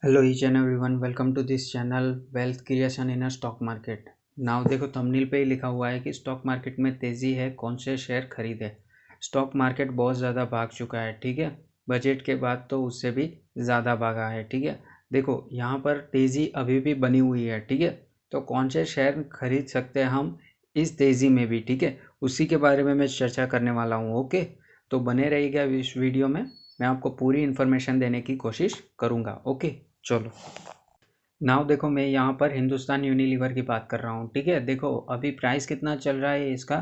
Hello each and everyone, welcome to this channel Wealth Creation in a Stock Market। Now देखो thumbnail पे ही लिखा हुआ है कि स्टॉक मार्केट में तेज़ी है, कौन से शेयर खरीदे। स्टॉक मार्केट बहुत ज़्यादा भाग चुका है, ठीक है। बजट के बाद तो उससे भी ज़्यादा भागा है, ठीक है। देखो यहाँ पर तेज़ी अभी भी बनी हुई है, ठीक है। तो कौन से शेयर खरीद सकते हैं हम इस तेज़ी में भी, ठीक है, उसी के बारे में मैं चर्चा करने वाला हूँ। ओके, तो बने रहिएगा इस वीडियो में, मैं आपको पूरी इन्फॉर्मेशन देने की कोशिश करूँगा। ओके चलो नाउ देखो, मैं यहाँ पर हिंदुस्तान यूनिलीवर की बात कर रहा हूँ, ठीक है। देखो अभी प्राइस कितना चल रहा है इसका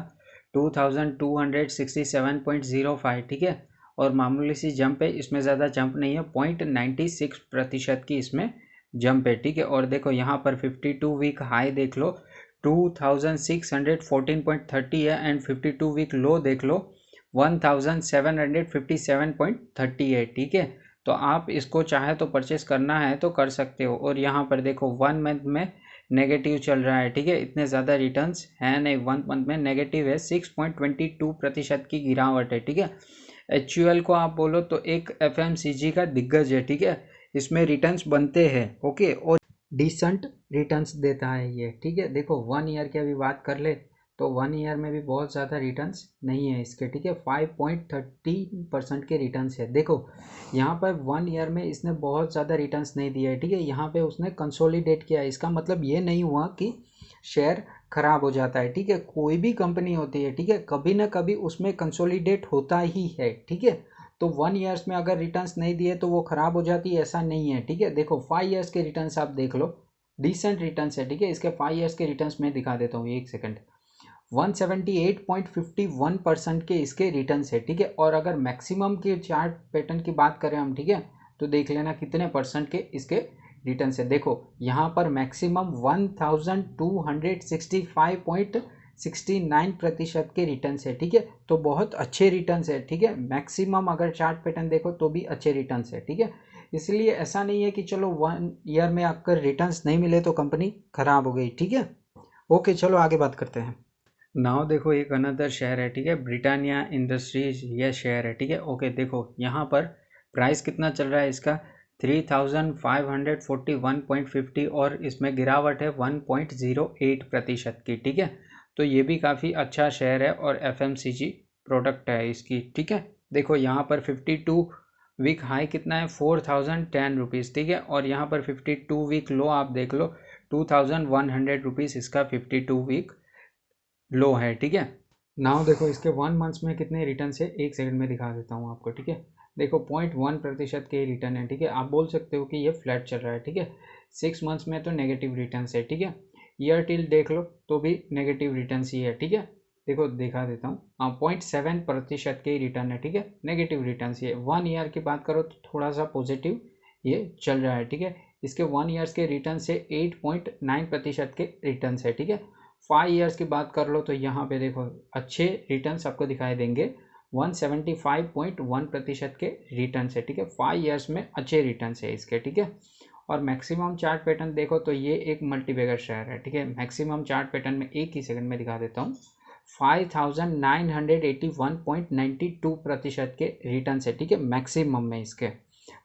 2267.05, ठीक है। और मामूली सी जंप है, इसमें ज़्यादा जंप नहीं है, 0.96% की इसमें जंप है, ठीक है। और देखो यहाँ पर 52 वीक हाई देख लो 2614.30 है, एंड 52 वीक लो देख लो 1757.30 है, ठीक है। तो आप इसको चाहे तो परचेस करना है तो कर सकते हो। और यहाँ पर देखो 1 मंथ में नेगेटिव चल रहा है, ठीक है। इतने ज़्यादा रिटर्न्स है नहीं, 1 मंथ में नेगेटिव है, 6.22% की गिरावट है, ठीक है। HUL को आप बोलो तो एक FMCG का दिग्गज है, ठीक है। इसमें रिटर्न्स बनते हैं, ओके, और डिसेंट रिटर्न्स देता है ये, ठीक है। देखो 1 ईयर की अभी बात कर ले तो 1 ईयर में भी बहुत ज़्यादा रिटर्न्स नहीं है इसके, ठीक है। 5.30% के रिटर्न्स है। देखो यहाँ पर 1 ईयर में इसने बहुत ज़्यादा रिटर्न्स नहीं दिया है, ठीक है। यहाँ पे उसने कंसोलिडेट किया है, इसका मतलब ये नहीं हुआ कि शेयर खराब हो जाता है, ठीक है। कोई भी कंपनी होती है, ठीक है, कभी ना कभी उसमें कंसोलिडेट होता ही है, ठीक है। तो 1 ईयर्स में अगर रिटर्न्स नहीं दिए तो वो खराब हो जाती है, ऐसा नहीं है, ठीक है। देखो 5 ईयर्स के रिटर्न्स आप देख लो, डिसेंट रिटर्न्स है, ठीक है। इसके 5 ईयर्स के रिटर्न्स मैं दिखा देता हूँ, एक सेकंड। 178.51% के इसके रिटर्न्स है, ठीक है। और अगर मैक्सिमम के चार्ट पैटर्न की बात करें हम, ठीक है, तो देख लेना कितने परसेंट के इसके रिटर्न्स है। देखो यहाँ पर मैक्सिमम 1265.69% के रिटर्न्स है, ठीक है। तो बहुत अच्छे रिटर्न्स है, ठीक है। मैक्सिमम अगर चार्ट पैटर्न देखो तो भी अच्छे रिटर्न्स है, ठीक है। इसलिए ऐसा नहीं है कि चलो 1 ईयर में अगर रिटर्न्स नहीं मिले तो कंपनी खराब हो गई, ठीक है। ओके चलो आगे बात करते हैं। नाउ देखो एक अनदर शेयर है, ठीक है, ब्रिटानिया इंडस्ट्रीज, ये शेयर है, ठीक है। ओके देखो यहाँ पर प्राइस कितना चल रहा है इसका 3541.50, और इसमें गिरावट है 1.08% की, ठीक है। तो ये भी काफ़ी अच्छा शेयर है और FMCG प्रोडक्ट है इसकी, ठीक है। देखो यहाँ पर 52 वीक हाई कितना है 4010 रुपीज़, ठीक है। और यहाँ पर 52 वीक लो आप देख लो 2100 रुपीज़ इसका 52 वीक लो है, ठीक है। नाउ देखो इसके 1 मंथ्स में कितने रिटर्न है, एक सेकंड में दिखा देता हूँ आपको, ठीक है। देखो 0.1% के रिटर्न है, ठीक है। आप बोल सकते हो कि ये फ्लैट चल रहा है, ठीक है। 6 मंथ्स में तो नेगेटिव रिटर्न है, ठीक है। ईयर टिल देख लो तो भी नेगेटिव रिटर्न ही है, ठीक है। देखो दिखा देता हूँ, हाँ 0.7% के रिटर्न है, ठीक है। नेगेटिव रिटर्न ही है। 1 ईयर की बात करो तो थोड़ा सा पॉजिटिव ये चल रहा है, ठीक है। इसके 1 ईयर्स के रिटर्न से 8.9% के रिटर्न है, ठीक है। 5 ईयर्स की बात कर लो तो यहाँ पे देखो अच्छे रिटर्न्स आपको दिखाई देंगे, 175.1% के रिटर्न्स है, ठीक है। 5 ईयर्स में अच्छे रिटर्न्स है इसके, ठीक है। और मैक्सिमम चार्ट पैटर्न देखो तो ये एक मल्टीबैगर शेयर है, ठीक है। मैक्सिमम चार्ट पैटर्न में एक ही सेकंड में दिखा देता हूँ, 5981.92% के रिटर्न्स है, ठीक है, मैक्सिमम में इसके।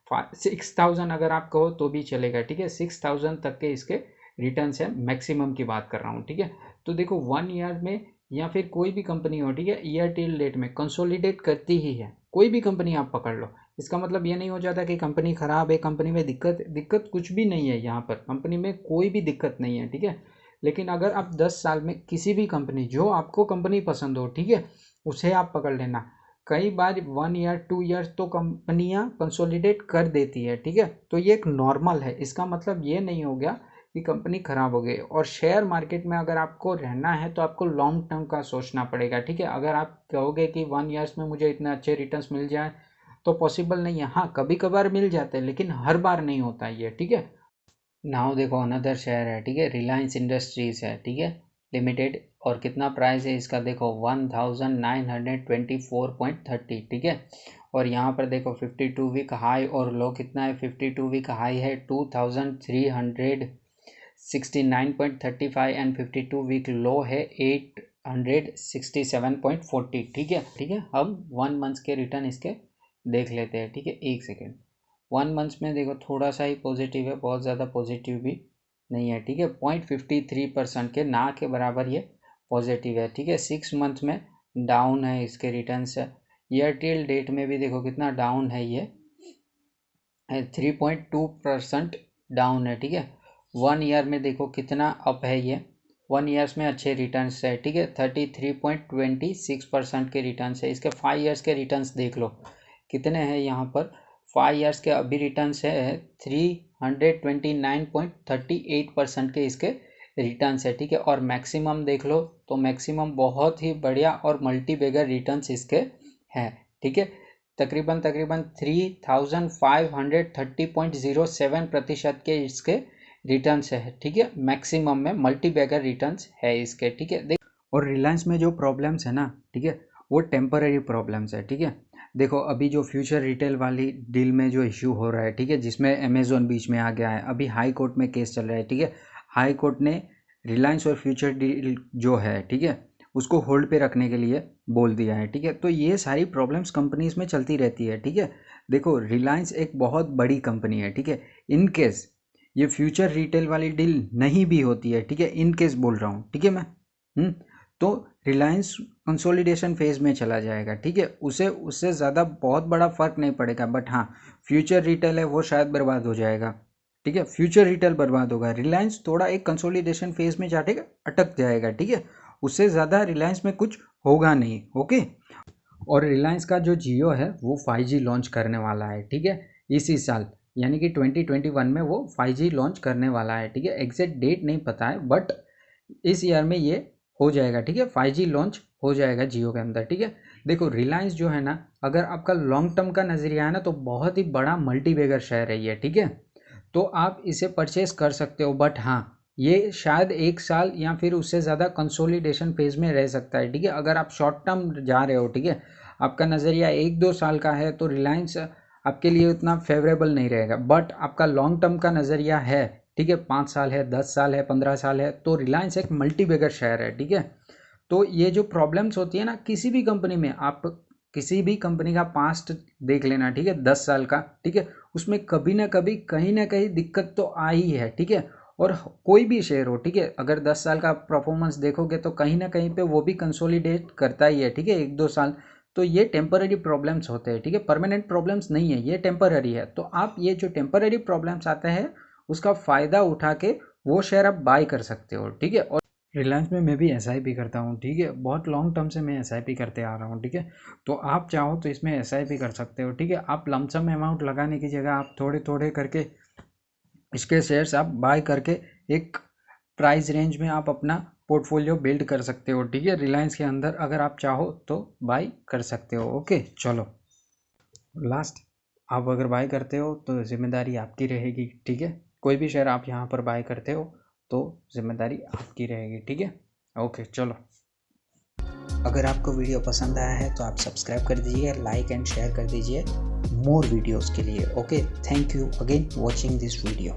6000 अगर आप कहो तो भी चलेगा, ठीक है। 6000 तक के इसके रिटर्न्स है, मैक्सिमम की बात कर रहा हूँ, ठीक है। तो देखो 1 ईयर में या फिर कोई भी कंपनी हो, ठीक है, ईयर टिल डेट में कंसोलिडेट करती ही है। कोई भी कंपनी आप पकड़ लो, इसका मतलब ये नहीं हो जाता कि कंपनी खराब है, कंपनी में दिक्कत दिक्कत कुछ भी नहीं है। यहाँ पर कंपनी में कोई भी दिक्कत नहीं है, ठीक है। लेकिन अगर आप 10 साल में किसी भी कंपनी, जो आपको कंपनी पसंद हो, ठीक है, उसे आप पकड़ लेना। कई बार 1 ईयर 2 ईयर तो कंपनियां कंसोलिडेट कर देती है, ठीक है। तो ये एक नॉर्मल है, इसका मतलब ये नहीं हो गया कि कंपनी खराब हो गई। और शेयर मार्केट में अगर आपको रहना है तो आपको लॉन्ग टर्म का सोचना पड़ेगा, ठीक है। अगर आप कहोगे कि 1 ईयर्स में मुझे इतने अच्छे रिटर्न्स मिल जाए तो पॉसिबल नहीं है। हाँ कभी कभार मिल जाते हैं लेकिन हर बार नहीं होता ये, ठीक है। नाउ देखो अनदर शेयर है, ठीक है, रिलायंस इंडस्ट्रीज है, ठीक है, लिमिटेड। और कितना प्राइस है इसका देखो 1924.30, ठीक है। और यहाँ पर देखो 52 वीक हाई और लो कितना है, 52 वीक हाई है 2369.35 एंड 52 वीक लो है 867.40, ठीक है, ठीक है। हम 1 मंथ के रिटर्न इसके देख लेते हैं, ठीक है, एक सेकेंड। 1 मंथ्स में देखो थोड़ा सा ही पॉजिटिव है, बहुत ज़्यादा पॉजिटिव भी नहीं है, ठीक है। 0.53% के ना के बराबर ये पॉजिटिव है, ठीक है। 6 मंथ में डाउन है इसके रिटर्न्स है। ईयर टिल डेट में भी देखो कितना डाउन है, ये 3.2% डाउन है, ठीक है। 1 ईयर में देखो कितना अप है, ये 1 ईयर्स में अच्छे रिटर्न्स है, ठीक है। 33.26% के रिटर्न्स है। इसके 5 ईयर्स के रिटर्न्स देख लो कितने हैं यहाँ पर। 5 ईयर्स के अभी रिटर्न्स है 329.38% के इसके रिटर्न्स है, ठीक है। और मैक्सिमम देख लो तो मैक्सिमम बहुत ही बढ़िया और मल्टी बैगर रिटर्न्स इसके हैं, ठीक है। तकरीबन 3530.07% के इसके रिटर्न्स है, ठीक है। मैक्सिमम में मल्टी बैगर रिटर्न्स है इसके, ठीक है। देख, और रिलायंस में जो प्रॉब्लम्स है ना, ठीक है, वो टेम्पररी प्रॉब्लम्स है, ठीक है। देखो अभी जो फ्यूचर रिटेल वाली डील में जो इश्यू हो रहा है, ठीक है, जिसमें अमेजोन बीच में आ गया है, अभी हाई कोर्ट में केस चल रहा है, ठीक है। हाई कोर्ट ने रिलायंस और फ्यूचर डील जो है, ठीक है, उसको होल्ड पे रखने के लिए बोल दिया है, ठीक है। तो ये सारी प्रॉब्लम्स कंपनीज में चलती रहती है, ठीक है। देखो रिलायंस एक बहुत बड़ी कंपनी है, ठीक है। इन केस ये फ्यूचर रिटेल वाली डील नहीं भी होती है, ठीक है, इन केस बोल रहा हूँ, ठीक है मैं तो रिलायंस कंसोलिडेशन फेज में चला जाएगा, ठीक है। उससे ज़्यादा बहुत बड़ा फर्क नहीं पड़ेगा, बट हाँ फ्यूचर रिटेल है वो शायद बर्बाद हो जाएगा, ठीक है। फ्यूचर रिटेल बर्बाद होगा, रिलायंस थोड़ा एक कंसोलिडेशन फेज में जाएगा, अटक जाएगा, ठीक है। उससे ज़्यादा रिलायंस में कुछ होगा नहीं, ओके। और रिलायंस का जो जियो है वो 5G लॉन्च करने वाला है, ठीक है, इसी साल, यानी कि 2021 में वो 5G लॉन्च करने वाला है, ठीक है। एग्जैक्ट डेट नहीं पता है, बट इस ईयर में ये हो जाएगा, ठीक है। 5G लॉन्च हो जाएगा जियो के अंदर, ठीक है। देखो रिलायंस जो है ना, अगर आपका लॉन्ग टर्म का नज़रिया है ना, तो बहुत ही बड़ा मल्टीबैगर शेयर है ये, ठीक है। तो आप इसे परचेस कर सकते हो, बट हाँ ये शायद 1 साल या फिर उससे ज़्यादा कंसोलिडेशन फेज में रह सकता है, ठीक है। अगर आप शॉर्ट टर्म जा रहे हो, ठीक है, आपका नज़रिया 1-2 साल का है, तो रिलायंस आपके लिए उतना फेवरेबल नहीं रहेगा। बट आपका लॉन्ग टर्म का नज़रिया है, ठीक है, 5 साल है, 10 साल है, 15 साल है, तो रिलायंस एक मल्टीबैगर शेयर है, ठीक है। तो ये जो प्रॉब्लम्स होती है ना किसी भी कंपनी में, आप किसी भी कंपनी का पास्ट देख लेना, ठीक है, 10 साल का, ठीक है, उसमें कभी ना कभी कहीं ना कहीं दिक्कत तो आई है, ठीक है। और कोई भी शेयर हो, ठीक है, अगर 10 साल का परफॉर्मेंस देखोगे तो कहीं ना कहीं पे वो भी कंसोलिडेट करता ही है, ठीक है, 1-2 साल। तो ये टेम्पररी प्रॉब्लम्स होते हैं, ठीक है, परमानेंट प्रॉब्लम्स नहीं है, ये टेम्पररी है। तो आप ये जो टेम्पररी प्रॉब्लम्स आते हैं उसका फ़ायदा उठा के वो शेयर आप बाय कर सकते हो, ठीक है। और रिलायंस में मैं भी SIP करता हूँ, ठीक है, बहुत लॉन्ग टर्म से मैं SIP करते आ रहा हूँ, ठीक है। तो आप चाहो तो इसमें SIP कर सकते हो, ठीक है। आप लमसम अमाउंट लगाने की जगह आप थोड़े थोड़े करके इसके शेयर्स आप बाय करके एक प्राइस रेंज में आप अपना पोर्टफोलियो बिल्ड कर सकते हो, ठीक है। रिलायंस के अंदर अगर आप चाहो तो बाय कर सकते हो, ओके। चलो लास्ट, आप अगर बाय करते हो तो जिम्मेदारी आपकी रहेगी, ठीक है। कोई भी शेयर आप यहाँ पर बाय करते हो तो जिम्मेदारी आपकी रहेगी, ठीक है, ओके। चलो अगर आपको वीडियो पसंद आया है तो आप सब्सक्राइब कर दीजिए, लाइक एंड शेयर कर दीजिए मोर वीडियोस के लिए, okay. Thank you again watching this video.